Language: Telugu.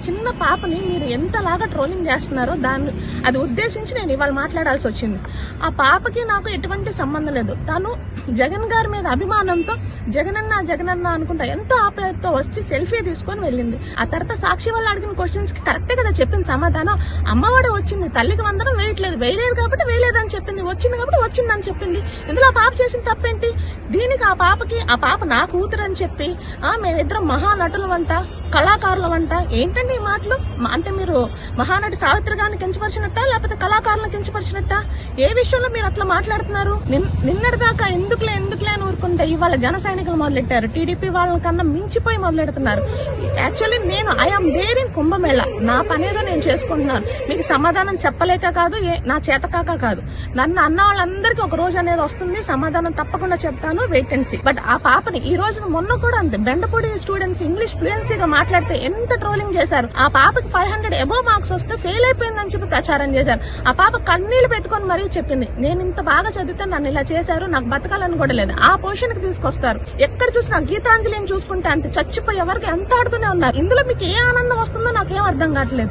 చిన్న పాపని మీరు ఎంతలాగా ట్రోలింగ్ చేస్తున్నారో అది ఉద్దేశించి నేను ఇవాళ మాట్లాడాల్సి వచ్చింది. ఆ పాపకి నాకు ఎటువంటి సంబంధం లేదు. తను జగన్ గారి మీద అభిమానంతో జగనన్న అనుకుంటా ఎంతో ఆప్యాయతతో వచ్చి సెల్ఫీ తీసుకొని వెళ్ళింది. ఆ తర్వాత సాక్షి వాళ్ళు అడిగిన క్వశ్చన్స్ కి కరెక్టే కదా చెప్పింది సమాధానం. అమ్మఒడి వచ్చింది, తల్లికి వందనం వేయలేదు కాబట్టి వేయలేదని చెప్పింది, వచ్చింది కాబట్టి వచ్చిందని చెప్పింది. ఇందులో ఆ పాప చేసిన తప్పేంటి? దీనికి ఆ పాప నా కూతురు అని చెప్పి మేమిద్దరం మహానటుల వంట, కళాకారుల వంట. ఏంటండి ఈ మాటలు? అంటే మీరు మహానటి సావిత్రి గారిని కించపరిచినట్టా లేకపోతే కళాకారులను కించపరిచినట్టా? ఏ విషయంలో మీరు అట్లా మాట్లాడుతున్నారు? నిన్నటిదాకా ఎందుకులే అని ఊరుకుంటే ఇవాళ జన సైనికులు మొదలెట్టారు. టీడీపీ వాళ్ళ కన్నా మించిపోయి మొదలెడుతున్నారు. యాక్చువల్లీ నేను ఐఎమ్ దేర్ ఇన్ కుంభమేళ. నా పనేదో నేను చేసుకుంటున్నాను. మీకు సమాధానం చెప్పలేక కాదు, నా చేతకాక కాదు. నన్ను అన్న వాళ్ళందరికీ ఒక రోజు అనేది వస్తుంది, సమాధానం తప్పకుండా చెప్తాను, వెయిట్ అండ్ సీ. బట్ ఆ పాపని ఈ రోజు మొన్న కూడా అంతే, బెండపూడి స్టూడెంట్స్ ఇంగ్లీష్ ఫ్లూయెన్సీగా మాట్లాడితే ఎంత ట్రోలింగ్ చేశారు. ఆ పాపకి 500 అబోవ్ మార్క్స్ వస్తే ఫెయిల్ అయిపోయిందని చెప్పి ప్రచారం చేశారు. ఆ పాప కన్నీళ్లు పెట్టుకొని మరీ చెప్పింది, నేను ఇంత బాగా చదివితే నన్ను ఇలా చేశారు, నాకు బతకాలని కూడా లేదు. ఆ పొజిషన్ కి తీసుకొస్తారు. ఎక్కడ చూసినా గీతాంజలిని చూసుకుంటే అంతే చచ్చిపోయే వరకు ఎంత ఆడుతూనే ఉన్నారు. ఇందులో మీకు ఏ ఆనందం వస్తుందో నాకేం అర్థం కావట్లేదు.